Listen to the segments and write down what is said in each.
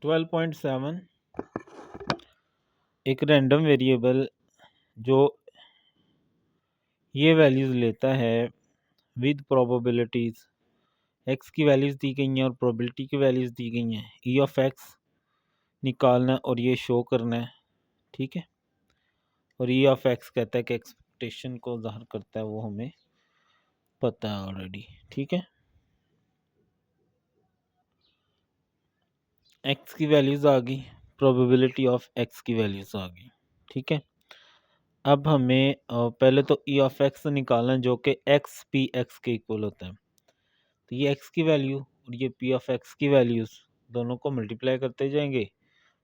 12.7 एक random variable जो ये वैल्यूज़ लेता है विद प्रोबेबिलिटीज़। एक्स की वैल्यूज़ दी गई हैं और प्रोबेबिलिटी की वैल्यूज़ दी गई हैं। ई ऑफ एक्स निकालना है और ये शो करना है, ठीक है। और ई ऑफ एक्स कहता है कि एक्सपेक्टेशन को ज़ाहिर करता है, वो हमें पता है ऑलरेडी, ठीक है। एक्स की वैल्यूज़ आ गई, प्रोबेबिलिटी ऑफ एक्स की वैल्यूज़ आ गई, ठीक है। अब हमें पहले तो ई ऑफ एक्स निकालना है जो कि एक्स पी एक्स के इक्वल होता है। तो ये एक्स की वैल्यू और ये पी ऑफ एक्स की वैल्यूज़ दोनों को मल्टीप्लाई करते जाएंगे।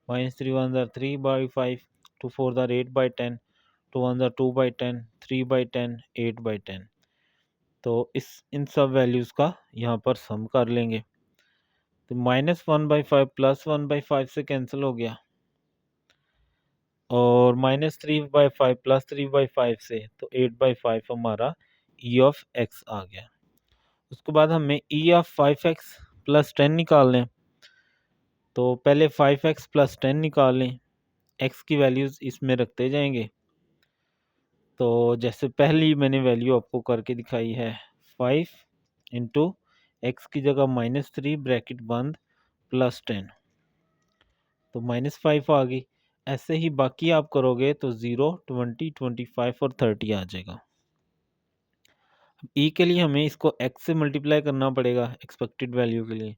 -3 1 3/5, 2 4 8/10, 2 1 2/10, 3/10, 8/10। तो इन सब वैल्यूज़ का यहाँ पर सम कर लेंगे। तो -1/5 +1/5 से कैंसिल हो गया और -3/5 +3/5 से, तो 8/5 हमारा ई ऑफ एक्स आ गया। उसके बाद हमें ई ऑफ 5x + 10 निकालना है। तो पहले 5x + 10 निकाल लें, एक्स की वैल्यूज़ इसमें रखते जाएंगे। तो जैसे पहली मैंने वैल्यू आपको करके दिखाई है, 5 इंटू एक्स की जगह -3 ब्रैकेट बंद +10, तो -5 आ गई। ऐसे ही बाकी आप करोगे तो 0 20 25 और 30 आ जाएगा। ई के लिए हमें इसको एक्स से मल्टीप्लाई करना पड़ेगा एक्सपेक्टेड वैल्यू के लिए।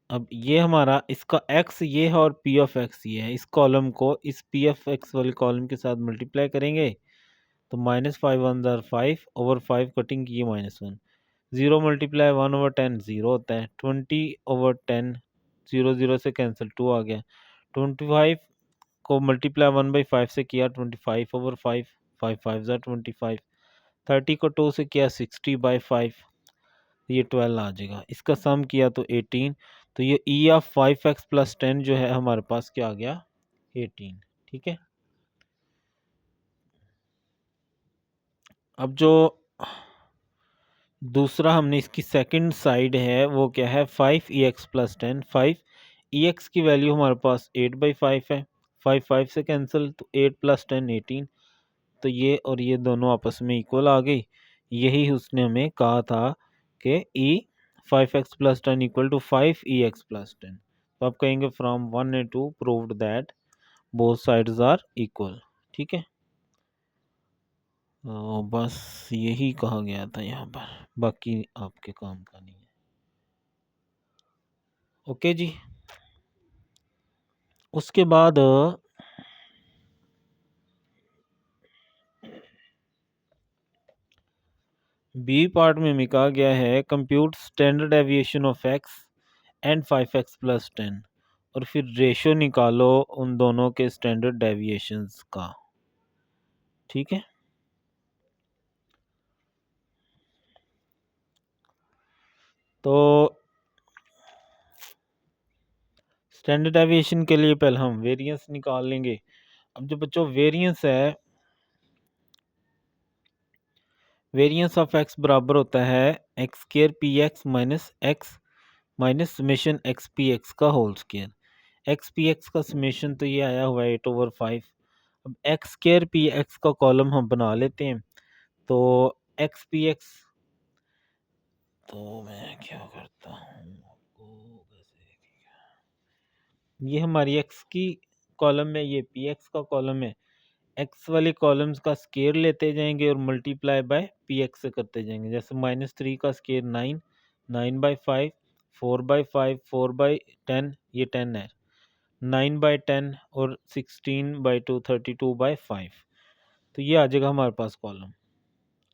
अब ये हमारा इसका x ये है और p ऑफ x ये है। इस कॉलम को इस p ऑफ x वाले कॉलम के साथ मल्टीप्लाई करेंगे तो -5 1 5 ओवर 5 कटिंग की -1, 0 मल्टीप्लाई 1/10 0 होता है, 20/10 0 0 से कैंसिल 2 आ गया, 25 को मल्टीप्लाई 1/5 से किया 25/5, 5 5 25, 30 को 2 से किया 60/5, ये 12 आ जाएगा। इसका सम किया तो 18, तो ये ई ऑफ 5x + 10 जो है हमारे पास क्या आ गया, 18, ठीक है। अब जो दूसरा हमने इसकी सेकंड साइड है वो क्या है, 5ex + 10। 5 की वैल्यू हमारे पास 8/5 है, 5 5 से कैंसिल, तो 8 + 10 18, तो ये और ये दोनों आपस में इक्वल आ गई। यही उसने हमें कहा था कि ई 5x + 10 = 5ex + 10। तो आप कहेंगे from 1 and 2 proved that both sides are equal, ठीक है। तो बस यही कहा गया था यहाँ पर, बाकी आपके काम का नहीं है। ओके जी। उसके बाद बी पार्ट में हमें कहा गया है compute standard deviation of x and 5x + 10, और फिर रेशो निकालो उन दोनों के स्टैंडर्ड डेविएशंस का, ठीक है। तो स्टैंडर्ड डेविएशन के लिए पहले हम वेरिएंस निकाल लेंगे। अब जो बच्चों वेरिएंस है, वेरिएंस ऑफ एक्स बराबर होता है x² px - x minus summation x p x का whole square. X p x का समेशन तो ये आया हुआ है 8/5। अब x² पी एक्स का कॉलम हम बना लेते हैं। तो एक्स पी एक्स, तो मैं क्या करता हूँ आपको ये हमारी एक्स की कॉलम है, ये पी एक्स का कॉलम है। एक्स वाले कॉलम्स का स्केयर लेते जाएंगे और मल्टीप्लाई बाय पी एक्स से करते जाएंगे। जैसे -3 का स्केयर 9, 9/5, 4/5, 4/10, ये 10 है, 9/10 और 16/2 32/5। तो ये आ जाएगा हमारे पास column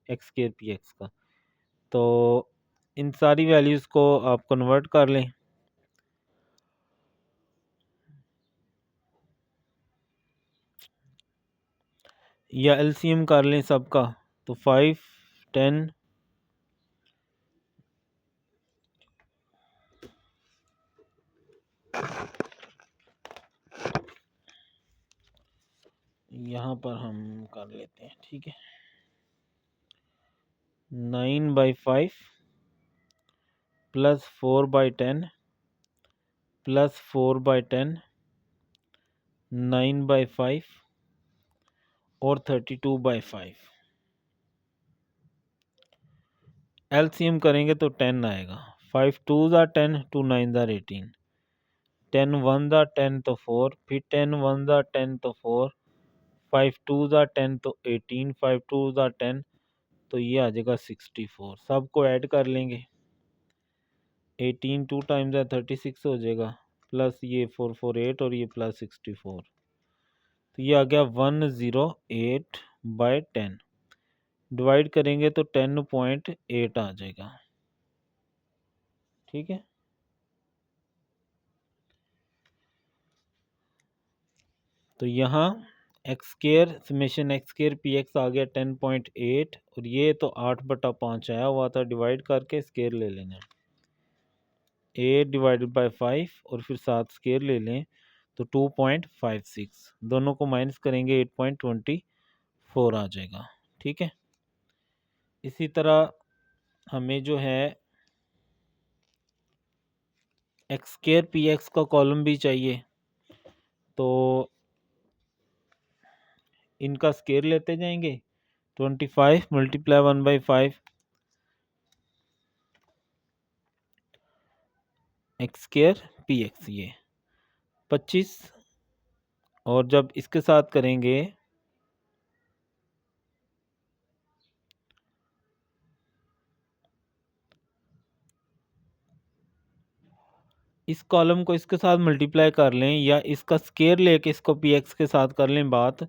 x square p x का। तो इन सारी वैल्यूज़ को आप कन्वर्ट कर लें, या एलसीएम कर लें सबका। तो 5 10 यहाँ पर हम कर लेते हैं, ठीक है। 9/5 प्लस 4/10 प्लस 4/10 9/5 और 32/5। एलसीएम करेंगे तो 10 आएगा। 5 2 ज़ा 10, 2 9 ज़ा 18, 10 1 ज़ा 10 तो 4, फिर 10 1 ज़ा 10 तो 4, 5 2 ज़ा 10 तो 18, 5 2 ज़ा 10 तो ये आ जाएगा 64। सबको ऐड कर लेंगे। 18 2 टाइम्स है 36 हो जाएगा, प्लस ये 448 और ये प्लस 64, तो ये आ गया 108/10। डिवाइड करेंगे तो 10.8 आ जाएगा। ठीक है, तो यहाँ x square summation x square p x आ गया 10.8, और ये तो 8/5 आया हुआ था, डिवाइड करके स्केयर ले लेना है 8/5 और फिर 7 स्केयर ले लें तो 2.56, दोनों को माइनस करेंगे 8.24 आ जाएगा। ठीक है, इसी तरह हमें जो है एक्स स्केयर पी एक्स का कॉलम भी चाहिए, तो इनका स्केयर लेते जाएंगे। 25 multiply 1/5 x square p x, ये 25, और जब इसके साथ करेंगे इस कॉलम को इसके साथ मल्टीप्लाई कर लें, या इसका स्केयर लेके इसको पी एक्स के साथ कर लें, बात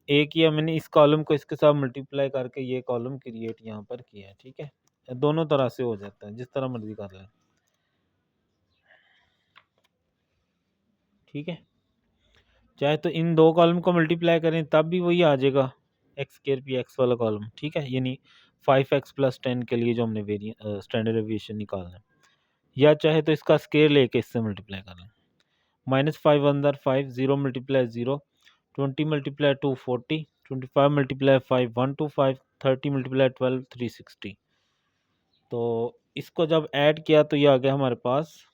एक ही है। मैंने इस कॉलम को इसके साथ मल्टीप्लाई करके ये कॉलम क्रिएट यहाँ पर किया है। ठीक है, दोनों तरह से हो जाता है, जिस तरह मर्जी कर लें। ठीक है, चाहे तो इन दो कॉलम को मल्टीप्लाई करें तब भी वही आ जाएगा एक्स स्केयर पी एक्स वाला कॉलम। ठीक है, यानी 5x + 10 के लिए जो हमने स्टैंडर्ड डेविएशन निकालना है, या चाहे तो इसका स्केयर लेके इससे मल्टीप्लाई कर लें। -5 अंदर 5, 0 × 0, 20 × 2 40, 25 × 5 125, 30 × 12 360। तो इसको जब ऐड किया तो ये आ गया हमारे पास,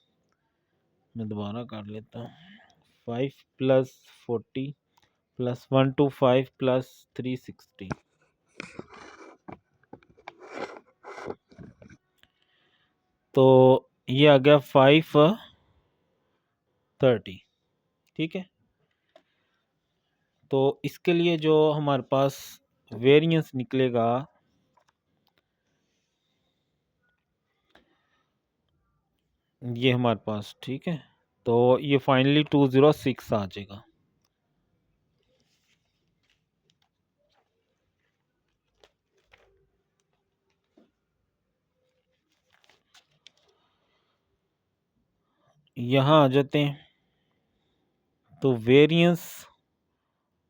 मैं दोबारा कर लेता हूँ, 5 + 40 + 125 + 360, तो ये आ गया 530। ठीक है, तो इसके लिए जो हमारे पास वेरिएंस निकलेगा, ये हमारे पास, ठीक है, तो ये फाइनली 206 आ जाएगा। यहाँ आ जाते हैं, तो वेरिएंस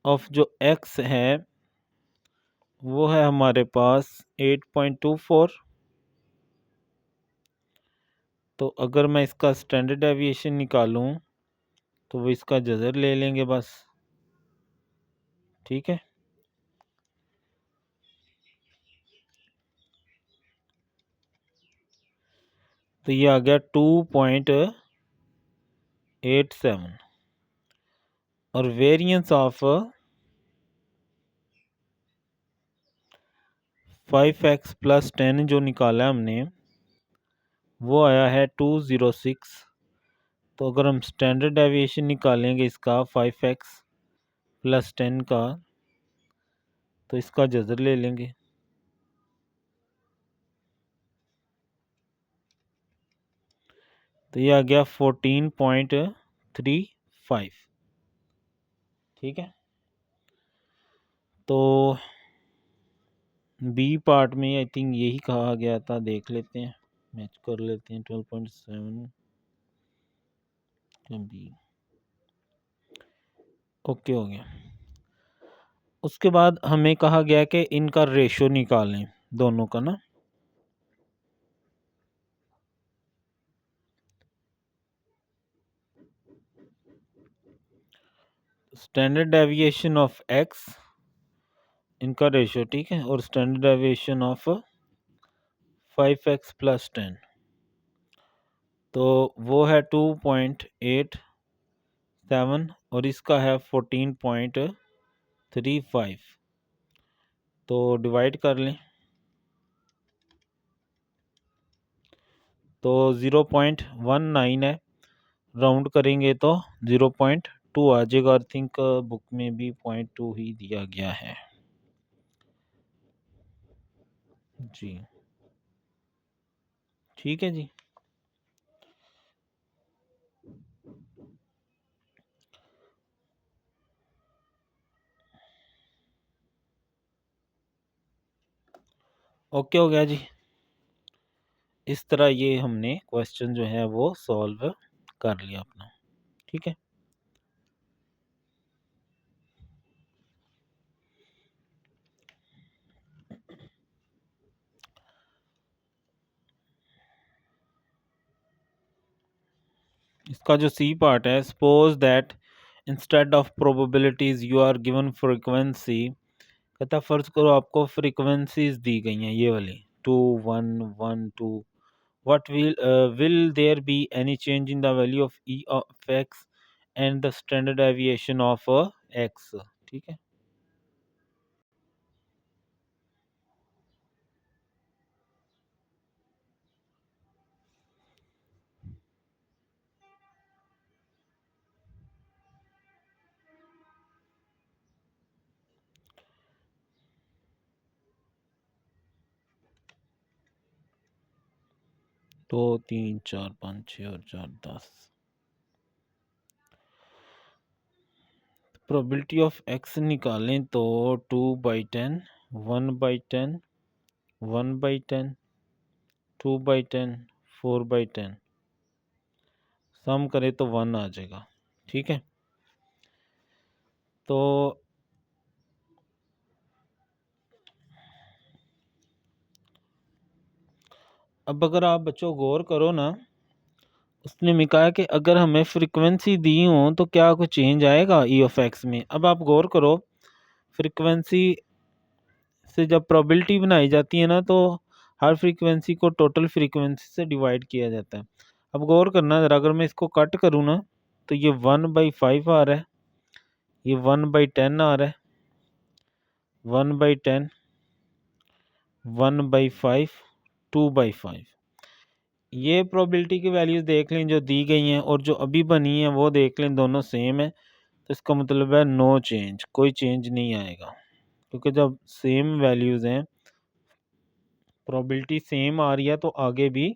ऑफ जो एक्स है वो है हमारे पास 8.24। तो अगर मैं इसका स्टैंडर्ड डेविएशन निकालूं तो वो इसका जज़र ले लेंगे बस। ठीक है, तो ये आ गया 2.87, और वेरिएंस ऑफ 5x + 10 जो निकाला है हमने वो आया है 206। तो अगर हम स्टैंडर्ड डेविएशन निकालेंगे इसका 5x + 10 का, तो इसका जज़र ले लेंगे। तो ये आ गया 14.35। ठीक है, तो बी पार्ट में आई थिंक यही कहा गया था, देख लेते हैं, मैच कर लेते हैं। 12.7 बी, ओके हो गया। उसके बाद हमें कहा गया कि इनका रेशो निकालें दोनों का ना। स्टैंडर्ड डेविएशन ऑफ एक्स, इनका रेशो, ठीक है, और स्टैंडर्ड डेविएशन ऑफ 5x + 10। तो वो है 2.87 और इसका है 14.35। तो डिवाइड कर लें तो 0.19 है, राउंड करेंगे तो 0.2 आ जाएगा। आई थिंक बुक में भी 0.2 ही दिया गया है जी। ठीक है जी। ओके हो गया जी। इस तरह ये हमने क्वेश्चन जो है वो सॉल्व कर लिया अपना। ठीक है। इसका जो सी पार्ट है, suppose that instead of probabilities you are given frequency. कहता फर्ज करो आपको फ्रीक्वेंसीज दी गई हैं ये वाली 2 1 1 2। what will there be any change in the value of e of x and the standard deviation of x। ठीक है। दो 3 4 5 6 और 4 10। प्रोबेबिलिटी ऑफ एक्स निकालें तो 2/10 1/10 1/10 2/10 4/10 सम करें तो 1 आ जाएगा। ठीक है। तो अब अगर आप बच्चों गौर करो ना, उसने में कहा कि अगर हमें फ्रीक्वेंसी दी हो तो क्या कुछ चेंज आएगा ई ऑफ एक्स में। अब आप गौर करो, फ्रीक्वेंसी से जब प्रोबेबिलिटी बनाई जाती है ना, तो हर फ्रीक्वेंसी को टोटल फ्रीक्वेंसी से डिवाइड किया जाता है। अब गौर करना ज़रा, अगर मैं इसको कट करूँ ना तो ये 1/5 आ रहा है, ये 1/10 आ रहा है, 1/10 1/5 2/5। ये प्रोबेबिलिटी की वैल्यूज देख लें जो दी गई हैं और जो अभी बनी है वो देख लें, दोनों सेम है। तो इसका मतलब है नो चेंज, कोई चेंज नहीं आएगा, क्योंकि जब सेम वैल्यूज़ हैं, प्रोबेबिलिटी सेम आ रही है, तो आगे भी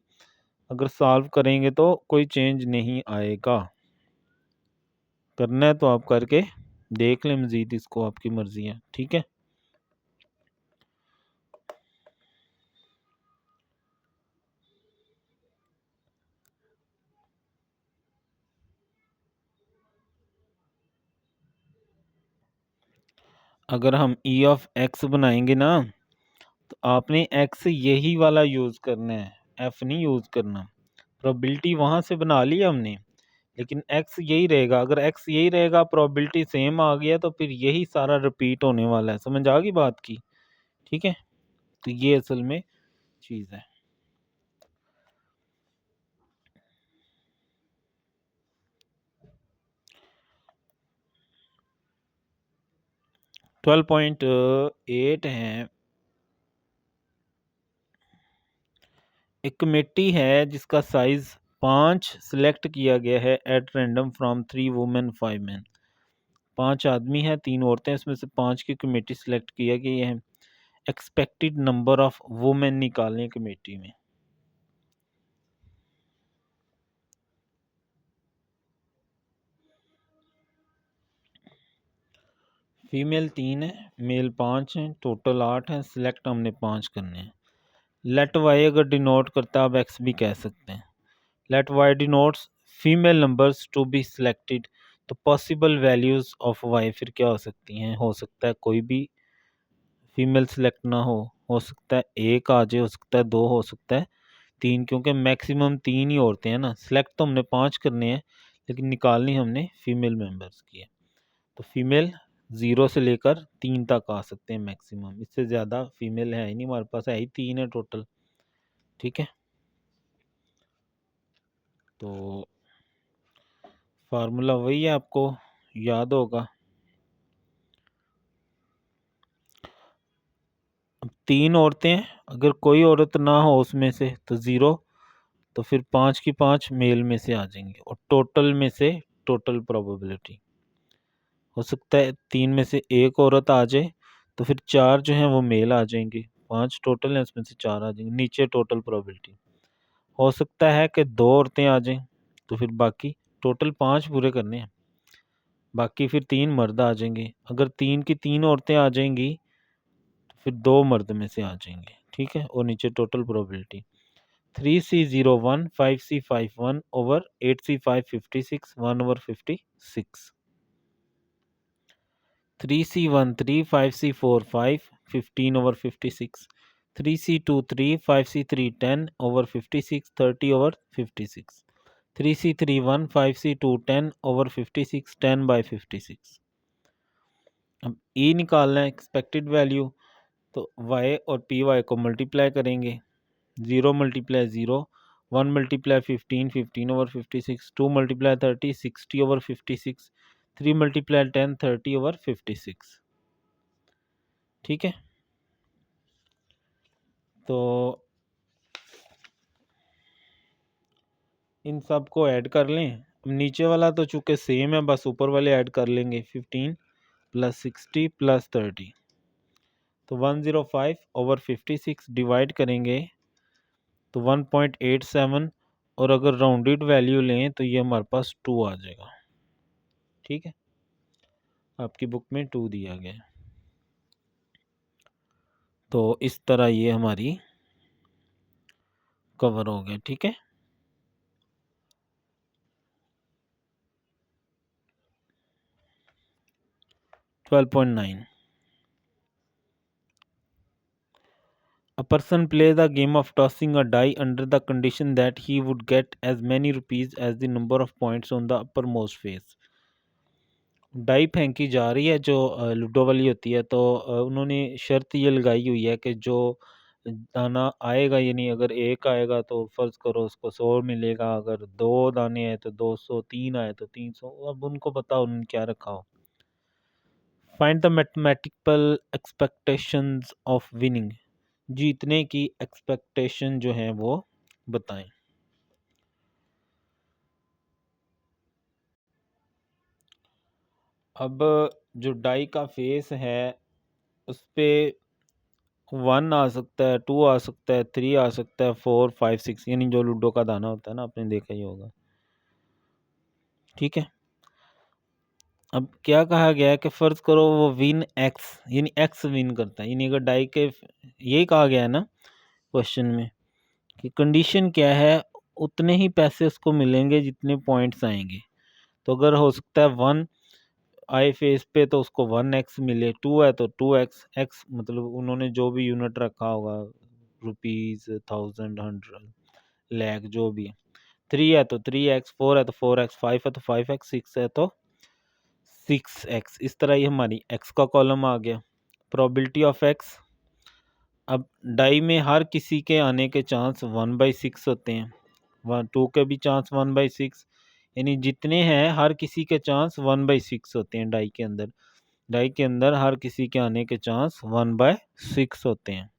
अगर सॉल्व करेंगे तो कोई चेंज नहीं आएगा। करना है तो आप करके देख लें मज़ीद, इसको आपकी मर्ज़ी है। ठीक है। अगर हम ई ऑफ एक्स बनाएंगे ना, तो आपने एक्स यही वाला यूज़ करना है, एफ नहीं यूज़ करना। प्रोबेबिलिटी वहाँ से बना ली हमने, लेकिन एक्स यही रहेगा। अगर एक्स यही रहेगा, प्रोबेबिलिटी सेम आ गया, तो फिर यही सारा रिपीट होने वाला है। समझ आ गई बात की। ठीक है। तो ये असल में चीज़ है। 12.8 है। एक कमेटी है जिसका साइज 5 सिलेक्ट किया गया है at random from 3 women 5 man. 5 आदमी हैं, 3 औरतें, इसमें से 5 की कमेटी सिलेक्ट किया गया है। एक्सपेक्टेड नंबर ऑफ वुमेन निकालें कमेटी में। फीमेल 3 है, मेल 5 हैं, टोटल 8 हैं। सिलेक्ट हमने 5 करने हैं। लेट वाई अगर डिनोट करता है, आप एक्स भी कह सकते हैं। Let y denotes female numbers to be selected. तो पॉसिबल वैल्यूज ऑफ वाई फिर क्या हो सकती हैं? हो सकता है कोई भी फीमेल सिलेक्ट ना हो सकता है एक आ जाए, हो सकता है 2, हो सकता है 3, क्योंकि मैक्सिमम 3 ही औरतें हैं ना। सिलेक्ट तो हमने 5 करने हैं, लेकिन निकालनी हमने फीमेल मेंबर्स की है। तो फीमेल 0 से लेकर 3 तक आ सकते हैं मैक्सिमम, इससे ज़्यादा फीमेल है ही नहीं, हमारे पास है ही 3 है टोटल। ठीक है। तो फार्मूला वही है, आपको याद होगा। अब 3 औरतें हैं, अगर कोई औरत ना हो उसमें से तो 0, तो फिर 5 की 5 मेल में से आ जाएंगे, और टोटल में से टोटल प्रोबेबिलिटी हो सकता है 3 में से एक औरत आ जाए, तो फिर 4 जो हैं वो मेल आ जाएंगे, 5 टोटल हैं उसमें से 4 आ जाएंगे, नीचे टोटल प्रोबेबिलिटी। हो सकता है कि 2 औरतें आ जाएं, तो फिर बाकी टोटल 5 पूरे करने हैं, बाकी फिर 3 मर्द आ जाएंगे। अगर 3 की 3 औरतें आ जाएंगी तो फिर 2 मर्द में से आ जाएंगे, ठीक है, और नीचे total probability. 3C01 5C51 over 8C5 56 1 over 56। 3C13 5C45 15 over 56, 3C23 5C3 10 over 56 30 over 56, 3C31 5C2 10 over 56 10 by 56। अब E निकालना है एक्सपेक्टेड वैल्यू, तो Y और PY को मल्टीप्लाई करेंगे, 0 multiply 0, 1 multiply 15 15 over 56, 2 multiply 30 60 over 56, 3 multiply 10 30 over 56, ठीक है। तो इन सब को ऐड कर लें। अब नीचे वाला तो चूंकि सेम है, बस ऊपर वाले ऐड कर लेंगे, 15 प्लस 60 प्लस 30, तो 105 ओवर 56 डिवाइड करेंगे तो 1.87, और अगर राउंडेड वैल्यू लें तो ये हमारे पास 2 आ जाएगा, ठीक है, आपकी बुक में 2 दिया गया है। तो इस तरह ये हमारी कवर हो गया, ठीक है। Twelve point nine, a person plays a game of tossing a die under the condition that he would get as many rupees as the number of points on the uppermost face। Die फेंकी जा रही है जो ludo वाली होती है, तो उन्होंने शर्त ये लगाई हुई है कि जो दाना आएगा, यानी अगर एक आएगा तो फर्ज करो उसको 100 मिलेगा, अगर 2 दाने आए तो 200, 3 आए तो 300, अब उनको पता उन्होंने क्या रखा हो। Find the mathematical expectations of winning, जीतने की एक्सपेक्टेशन जो है वो बताएं। अब जो डाई का फेस है उस पे 1 आ सकता है, 2 आ सकता है, 3 आ सकता है, 4 5 6, यानी जो लूडो का दाना होता है ना, आपने देखा ही होगा, ठीक है। अब क्या कहा गया है कि फर्ज करो वो विन एक्स, यानी एक्स विन करता है, यानी अगर डाई के, यही कहा गया है ना क्वेश्चन में कि कंडीशन क्या है, उतने ही पैसे उसको मिलेंगे जितने पॉइंट्स आएंगे। तो अगर हो सकता है 1 आए फेस पे तो उसको 1x मिले, 2 है तो 2x, x मतलब उन्होंने जो भी यूनिट रखा होगा, रुपीज, 1000, 100, लाख, जो भी है। 3 है तो 3x, 4 है तो 4x, 5 है तो 5x, 6 है तो 6x। इस तरह ही हमारी x का कॉलम आ गया। प्रोबेबिलिटी ऑफ x, अब डाई में हर किसी के आने के चांस 1/6 होते हैं, 2 के भी चांस 1/6, यानी जितने हैं हर किसी के चांस 1/6 होते हैं डाई के अंदर। डाई के अंदर हर किसी के आने के चांस 1/6 होते हैं।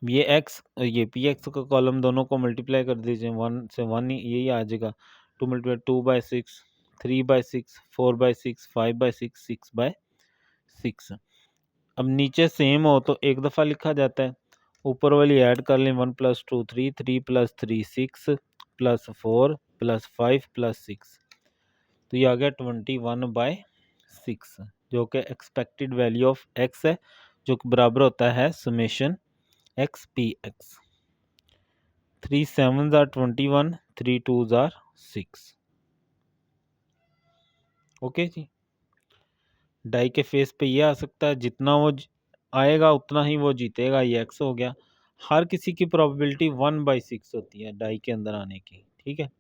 ये x और ये पी एक्स का कॉलम दोनों को मल्टीप्लाई कर दीजिए, 1 से 1 यही आ जाएगा, 2 मल्टीप्लाई 2/6, 3/6, 4/6, 5/6, 6/6। अब नीचे सेम हो तो एक दफ़ा लिखा जाता है, ऊपर वाली ऐड कर लें, 1 + 2 3, 3 + 3 6, +4 +5 +6, तो ये आ गया 21/6, जो कि एक्सपेक्टेड वैल्यू ऑफ x है, जो कि बराबर होता है summation x px। 3 7s are 21, 3 2s are 6। Okay जी, डाई के फेस पे ये आ सकता है, जितना वो आएगा उतना ही वो जीतेगा, ये x हो गया। हर किसी की प्रोबेबिलिटी 1/6 होती है डाई के अंदर आने की, ठीक है।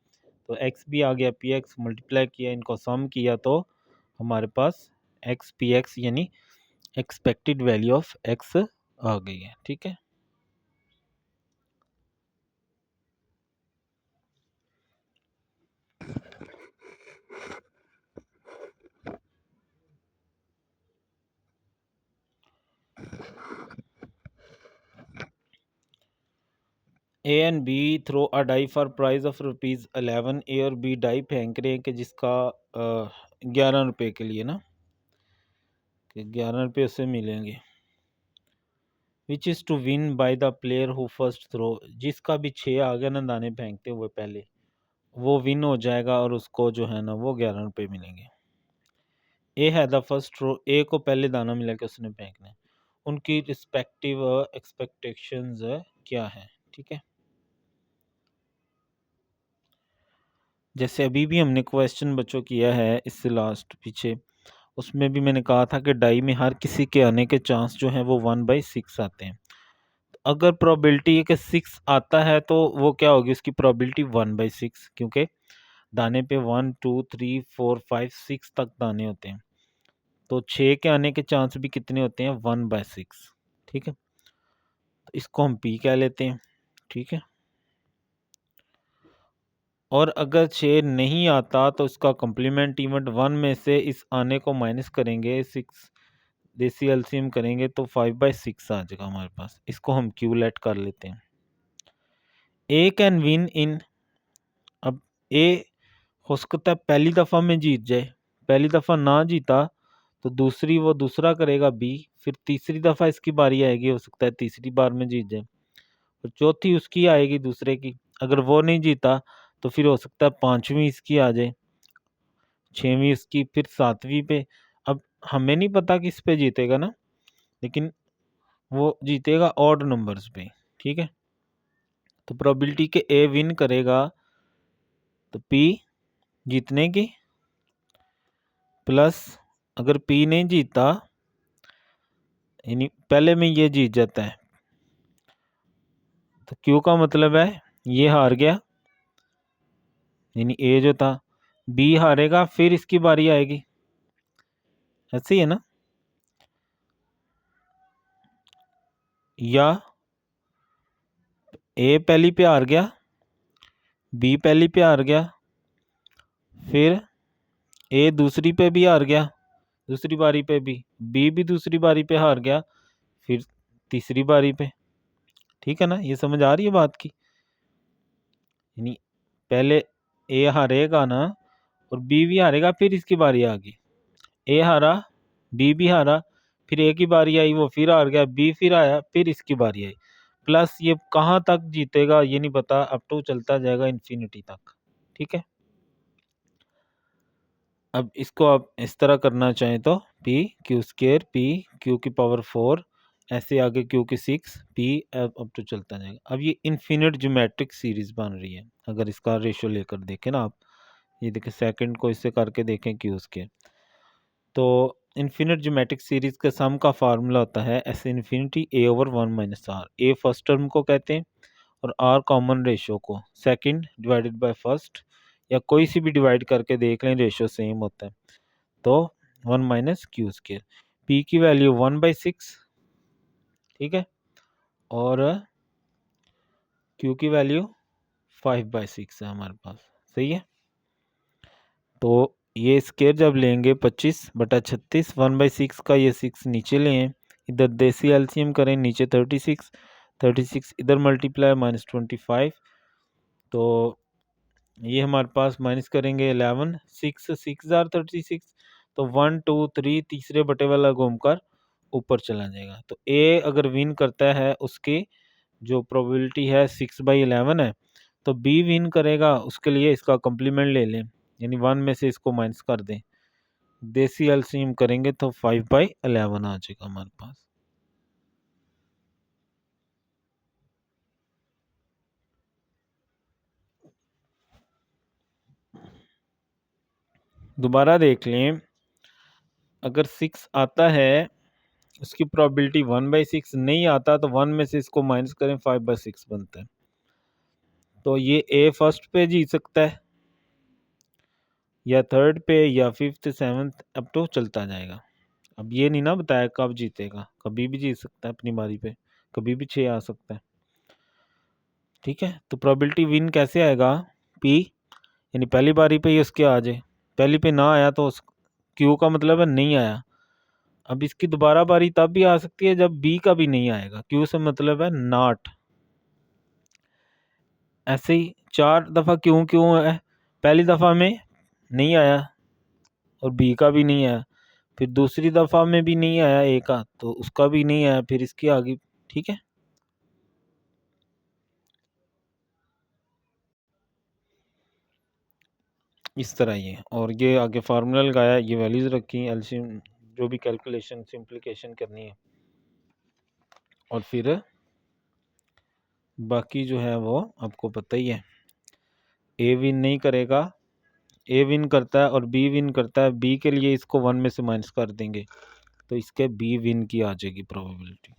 तो x भी आ गया, पी एक्स मल्टीप्लाई किया, इनको सम किया तो हमारे पास x पी एक्स यानी एक्सपेक्टेड वैल्यू ऑफ x आ गई है, ठीक है। A and B throw a die for price of ₹11। A और बी डाई फेंक रहे हैं कि जिसका 11 रुपये के लिए ना, कि 11 रुपये उससे मिलेंगे। Which is to win by the player who first throw, जिसका भी 6 आ गया ना दाने फेंकते हुए पहले, वो विन हो जाएगा और उसको जो है ना वो 11 रुपये मिलेंगे। ए है द फर्स्ट थ्रो, ए को पहले दाना मिला कि उसने फेंकना है। उनकी रिस्पेक्टिव एक्सपेक्टेशंस क्या है, ठीक है। जैसे अभी भी हमने क्वेश्चन बच्चों किया है इससे लास्ट पीछे, उसमें भी मैंने कहा था कि डाई में हर किसी के आने के चांस जो है वो 1/6 आते हैं। अगर प्रोबेबिलिटी है कि 6 आता है तो वो क्या होगी, उसकी प्रोबेबिलिटी 1/6, क्योंकि दाने पे 1 2 3 4 5 6 तक दाने होते हैं, तो 6 के आने के चांस भी कितने होते हैं, 1/6, ठीक है। तो इसको हम पी कह लेते हैं, ठीक है। और अगर 6 नहीं आता तो इसका कम्प्लीमेंट इवेंट 1 में से इस आने को माइनस करेंगे, 6 देसी एलसीएम करेंगे तो 5/6 आ जाएगा हमारे पास। इसको हम क्यू लेट कर लेते हैं। ए कैन विन इन, अब ए हो सकता है पहली दफ़ा में जीत जाए, पहली दफ़ा ना जीता तो दूसरी वो दूसरा करेगा बी, फिर तीसरी दफ़ा इसकी बारी आएगी, हो सकता है तीसरी बार में जीत जाए, और चौथी उसकी आएगी दूसरे की। अगर वो नहीं जीता तो फिर हो सकता है 5वीं इसकी आ जाए, 6वीं इसकी, फिर 7वीं पे। अब हमें नहीं पता किस पे जीतेगा ना, लेकिन वो जीतेगा ऑड नंबर्स पे, ठीक है। तो प्रोबेबिलिटी के ए विन करेगा तो पी जीतने की, प्लस अगर पी नहीं जीता यानी पहले में ये जीत जाता है तो क्यू का मतलब है ये हार गया, यानी ए जो था, बी हारेगा फिर इसकी बारी आएगी, ऐसे ही है ना। या ए पहली पे हार गया, बी पहली पे हार गया, फिर ए दूसरी पे भी हार गया, दूसरी बारी पे भी, बी भी दूसरी बारी पे हार गया, फिर तीसरी बारी पे, ठीक है ना। ये समझ आ रही है बात की, यानी पहले ए हारेगा ना और बी भी हारेगा, फिर इसकी बारी आ गई, ए हारा, बी भी हारा, फिर ए की बारी आई, वो फिर हार गया, बी फिर आया, फिर इसकी बारी आई, प्लस ये कहाँ तक जीतेगा ये नहीं पता, अप टू चलता जाएगा इन्फिनिटी तक, ठीक है। अब इसको आप इस तरह करना चाहें तो P Q square P Q की पावर 4, ऐसे आगे क्यू की 6 पी अप टू चलता जाएगा। अब ये इन्फिनिट ज्योमेट्रिक सीरीज बन रही है, अगर इसका रेशियो लेकर देखें ना आप, ये देखें सेकंड को इससे करके देखें क्यू स्केयर, तो इन्फिनिट ज्योमेट्रिक सीरीज के सम का फार्मूला होता है S infinity a over 1 - r. A first term को कहते हैं और आर कॉमन रेशियो को, सेकंड डिवाइडेड बाय फर्स्ट, या कोई सी भी डिवाइड करके देख लें रेशियो सेम होता है, तो 1 - क्यू स्केयर। पी की वैल्यू 1/6, ठीक है, और क्यू की वैल्यू 5/6 है हमारे पास, सही है। तो ये स्केयर जब लेंगे 25/36, 1/6 का ये 6 नीचे लें, इधर देसी एलसीएम करें, नीचे 36, 36 इधर मल्टीप्लाई -25, तो ये हमारे पास माइनस करेंगे 11, 6 6 जार 36, तो 1 2 3 तीसरे बटे वाला घूमकर ऊपर चला जाएगा। तो ए अगर विन करता है उसकी जो प्रोबेबिलिटी है 6/11 है, तो बी विन करेगा उसके लिए इसका कम्प्लीमेंट ले लें, यानी 1 में से इसको माइनस कर दें, देसी एलसीएम करेंगे तो 5/11 आ जाएगा हमारे पास। दोबारा देख लें, अगर 6 आता है उसकी प्रोबेबिलिटी 1/6, नहीं आता तो 1 में से इसको माइनस करें, 5/6 बनता है। तो ये ए फर्स्ट पे जीत सकता है, या थर्ड पे, या फिफ्थ सेवन्थ, अप टू चलता जाएगा। अब ये नहीं ना बताया कब जीतेगा, कभी भी जीत सकता है अपनी बारी पे, कभी भी 6 आ सकता है, ठीक है। तो प्रोबेबिलिटी विन कैसे आएगा, पी यानी पहली बारी पे ही उसके आ जाए, पहली पे ना आया तो उस क्यू का मतलब है नहीं आया। अब इसकी दोबारा बारी तब भी आ सकती है जब बी का भी नहीं आएगा, क्यू से मतलब है नॉट, ऐसे ही 4 दफ़ा क्यों क्यों है, पहली दफ़ा में नहीं आया और बी का भी नहीं आया, फिर दूसरी दफ़ा में भी नहीं आया ए का, तो उसका भी नहीं आया, फिर इसकी आगे। ठीक है, इस तरह ये, और ये आगे फार्मूला लगाया, ये वैल्यूज़ रखी, एलसीएम जो भी कैलकुलेशन सिंप्लीकेशन करनी है, और फिर बाकी जो है वो आपको पता ही है। ए विन नहीं करेगा, ए विन करता है और बी विन करता है, बी के लिए इसको 1 में से माइनस कर देंगे, तो इसके बी विन की आ जाएगी probability.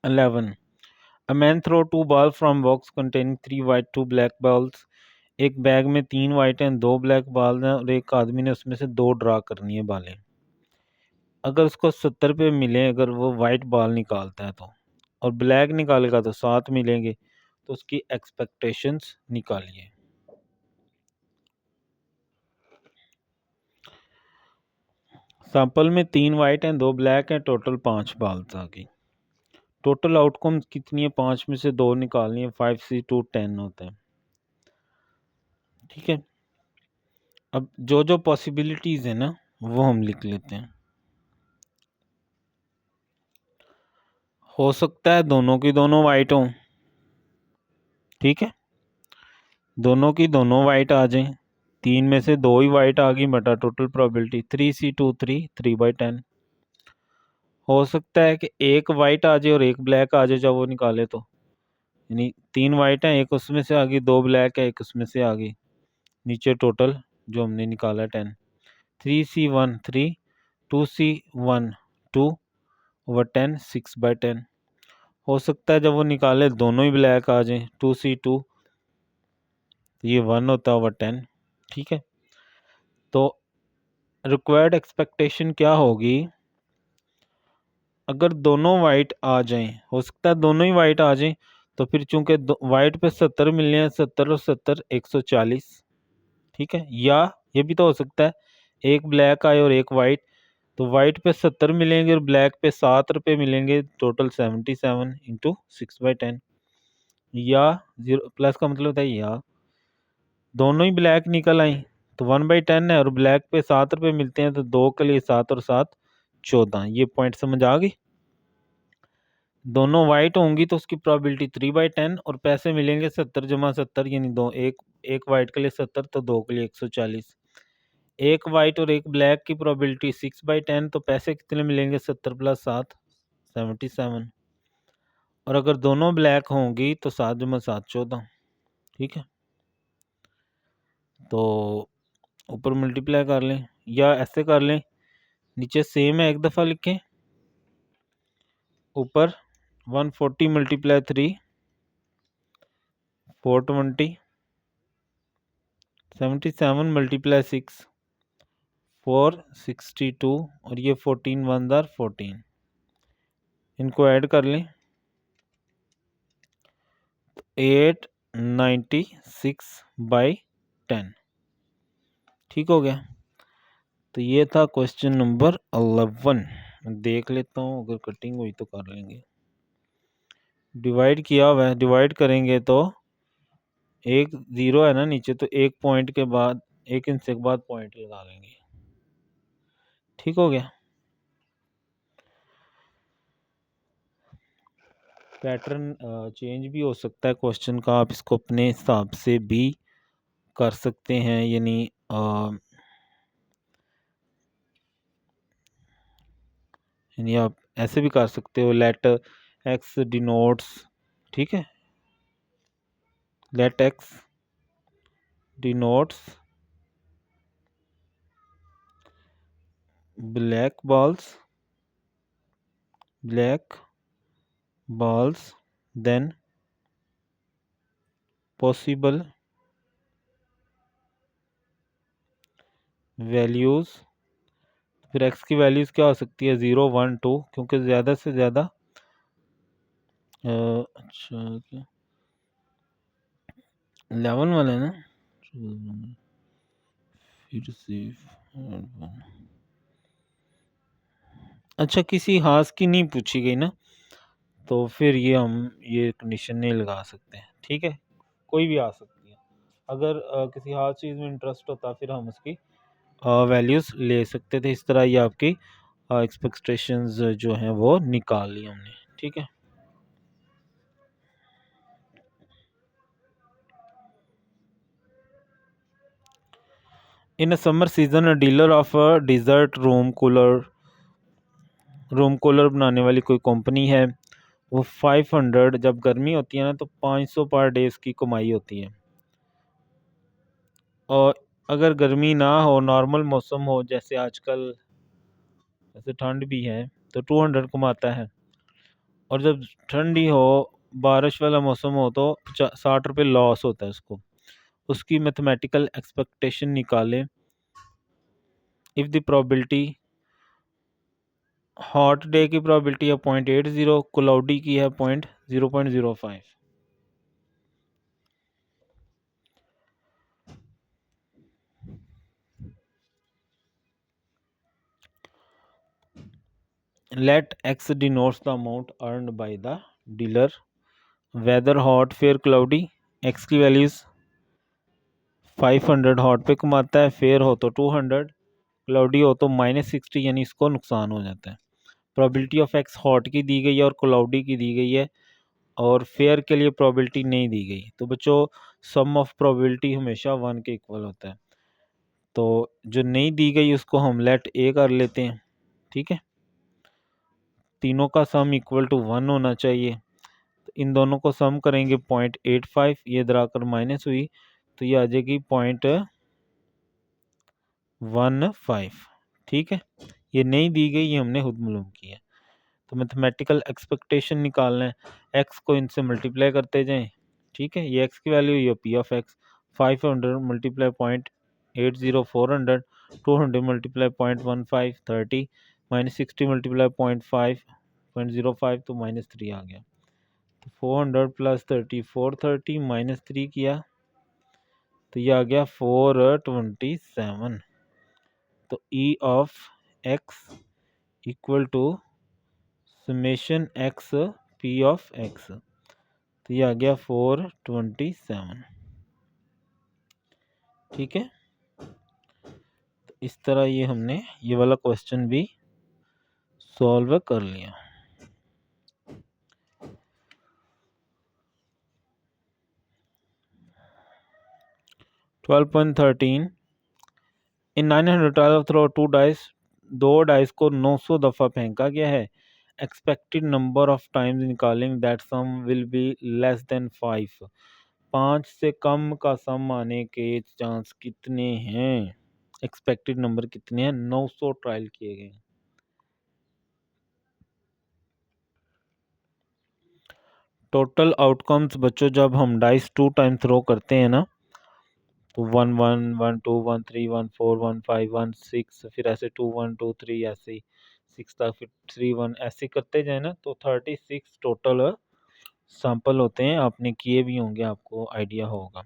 Eleven. A man throw two balls from box containing three white, two black balls. एक बैग में 3 वाइट हैं, 2 ब्लैक बाल हैं, और एक आदमी ने उसमें से 2 ड्रा करनी है बालें। अगर उसको 70 पे मिले अगर वो वाइट बाल निकालता है तो, और ब्लैक निकालेगा तो 7 मिलेंगे, तो उसकी एक्सपेक्टेशंस निकालिए। सैंपल में 3 वाइट हैं, 2 ब्लैक हैं, टोटल 5 बाल्स आ गई। टोटल आउटकम कितनी है, 5 में से 2 निकालनी है, 5C2 10 होते हैं। ठीक है, अब जो जो पॉसिबिलिटीज़ है ना वो हम लिख लेते हैं। हो सकता है दोनों की दोनों वाइट हों, ठीक है, दोनों की दोनों वाइट आ जाएं, 3 में से 2 ही वाइट आ गई, बटा टोटल प्रोबेबिलिटी 3C2 3/10। हो सकता है कि एक वाइट आ जाए और एक ब्लैक आ जाए जब वो निकाले तो, यानी 3 वाइट हैं, एक उसमें से आ गई, 2 ब्लैक है, एक उसमें से आ गई, नीचे टोटल जो हमने निकाला 10। 3C1 3, 2C1 2/10 6/10। हो सकता है जब वो निकाले दोनों ही ब्लैक आ जाएं, 2C2, ये 1 होता है 10। ठीक है, तो रिक्वायर्ड एक्सपेक्टेशन क्या होगी, अगर दोनों वाइट आ जाएं, हो सकता है दोनों ही वाइट आ जाएं, तो फिर चूंकि वाइट पे 70 मिलने हैं, 70 और 70 140। ठीक है, या ये भी तो हो सकता है एक ब्लैक आए और एक वाइट, तो वाइट पे 70 मिलेंगे और ब्लैक पे 7 रुपये मिलेंगे, टोटल 77 इंटू 6/10। या जीरो प्लस का मतलब होता है या दोनों ही ब्लैक निकल आई तो 1/10 है, और ब्लैक पे 7 रुपये मिलते हैं, तो 2 के लिए 7 और 7 14। ये पॉइंट समझ आ गई। दोनों वाइट होंगी तो उसकी प्रोबेबिलिटी 3/10, और पैसे मिलेंगे 70 जमा 70, यानी दो, एक एक वाइट के लिए 70 तो 2 के लिए 140। एक वाइट और एक ब्लैक की प्रोबेबिलिटी 6/10, तो पैसे कितने मिलेंगे, 70 प्लस 7 77। और अगर दोनों ब्लैक होंगी तो 7 जमा 7 14। ठीक है, तो ऊपर मल्टीप्लाई कर लें या ऐसे कर लें, नीचे सेम है एक दफ़ा लिखें, ऊपर 140 मल्टीप्लाई 3 420, 77 मल्टीप्लाई 6 462, और ये 14 1 जार 14। इनको ऐड कर लें, 896/10। ठीक हो गया, तो ये था क्वेश्चन नंबर 11। देख लेता हूँ, अगर कटिंग हुई तो कर लेंगे। डिवाइड किया हुआ है, डिवाइड करेंगे तो एक ज़ीरो है ना नीचे, तो एक पॉइंट के बाद, एक इंच के बाद पॉइंट लगा लेंगे। ठीक हो गया, पैटर्न चेंज भी हो सकता है क्वेश्चन का, आप इसको अपने हिसाब से भी कर सकते हैं, यानी आप ऐसे भी कर सकते हो, लेट एक्स डिनोट्स, ठीक है, let x denotes black balls then possible values फिर x की वैल्यूज़ क्या हो सकती है, 0 1 2, क्योंकि ज़्यादा से ज़्यादा अच्छा क्या 11 वाला है ना, फिर से अच्छा किसी हास की नहीं पूछी गई ना, तो फिर ये हम ये कंडीशन नहीं लगा सकते हैं, ठीक है। कोई भी आ सकती है, अगर किसी हार चीज़ में इंटरेस्ट होता फिर हम उसकी वैल्यूज़ ले सकते थे। इस तरह ये आपकी एक्सपेक्टेशंस जो हैं वो निकाल ली हमने, ठीक है। In a summer season a dealer of a desert room cooler बनाने वाली कोई कंपनी है, वो 500, जब गर्मी होती है ना तो 500 पर डेज की कमाई होती है, और अगर गर्मी ना हो, नॉर्मल मौसम हो जैसे आजकल, जैसे ठंड भी है, तो 200 कमाता है। और जब ठंडी हो, बारिश वाला मौसम हो, तो 60 रुपये लॉस होता है उसको। उसकी मैथमेटिकल एक्सपेक्टेशन निकालें। If the probability, hot day की प्रोबेबिलिटी है 0.80, क्लाउडी की है 0.05। Let x denotes the amount earned by the dealer, whether hot fair cloudy. X की वैल्यूज़ 500, हॉट पे कमाता है, फेयर हो तो 200, क्लाउडी हो तो -60, यानी इसको नुकसान हो जाता है। प्रोबेबिलिटी ऑफ एक्स हॉट की दी गई है और क्लाउडी की दी गई है, और फेयर के लिए प्रोबेबिलिटी नहीं दी गई। तो बच्चों सम ऑफ प्रोबेबिलिटी हमेशा 1 के इक्वल होता है, तो जो नहीं दी गई उसको हम लेट ए कर लेते हैं, ठीक है। तीनों का सम इक्वल टू 1 होना चाहिए, तो इन दोनों को सम करेंगे 0.85, ये इधर माइनस हुई तो ये आ जाएगी 0.15, ठीक है। ये नहीं दी गई, ये हमने खुद मालूम किया। तो मैथमेटिकल एक्सपेक्टेशन निकालना है, एक्स को इनसे मल्टीप्लाई करते जाएं, ठीक है। ये एक्स की वैल्यू, ये P of x, 500 multiply 0.80 400, 200 multiply 0.15 30, -60 multiply 0.05 तो -3 आ गया। तो 400 प्लस 30 430, -3 किया तो ये आ गया 427। तो E of x equal to summation x p of x, तो ये आ गया 427, ठीक है। तो इस तरह ये हमने ये वाला क्वेश्चन भी सॉल्व कर लिया। 12.13 इन 912 थ्रो टू डाइस, दो डाइस को 900 दफ़ा फेंका गया है। एक्सपेक्टेड नंबर ऑफ टाइम्स निकालिंग that sum will be less than 5, 5 से कम का सम आने के चांस कितने हैं। एक्सपेक्टेड नंबर कितने हैं, 900 ट्रायल किए गए। टोटल आउटकम्स बच्चों, जब हम डाइस 2 टाइम थ्रो करते हैं ना, तो 1 1 1 2 1 3 1 4 1 5 1 6, फिर ऐसे 2 1 2 3, ऐसे ही 6 तक, फिर 3 1, ऐसे करते जाए ना, तो 36 टोटल सैंपल होते हैं। आपने किए भी होंगे, आपको आइडिया होगा।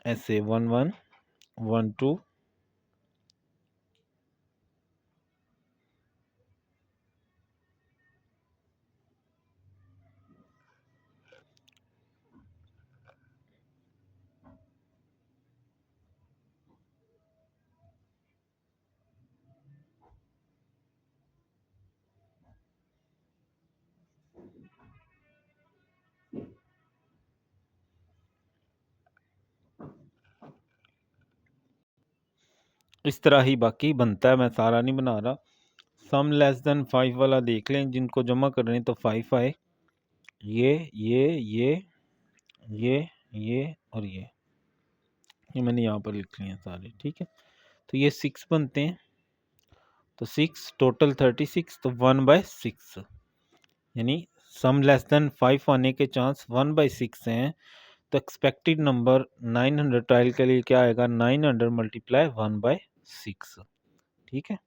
ऐसे 1 1 1 2, इस तरह ही बाकी बनता है, मैं सारा नहीं बना रहा। सम लेस देन 5 वाला देख लें, जिनको जमा करने तो 5 आए, ये और ये मैंने यहाँ पर लिख लिए हैं सारे, ठीक है। तो ये 6 बनते हैं, तो 6 टोटल 36, तो 1/6 यानी सम लेस देन 5 आने के चांस 1/6 हैं। तो एक्सपेक्टेड नंबर 900 ट्रायल के लिए क्या आएगा, 900 मल्टीप्लाई 1/6, ठीक है।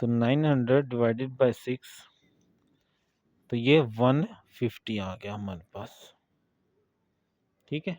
तो 900 डिवाइडेड बाय 6, तो ये 150 आ गया हमारे पास, ठीक है।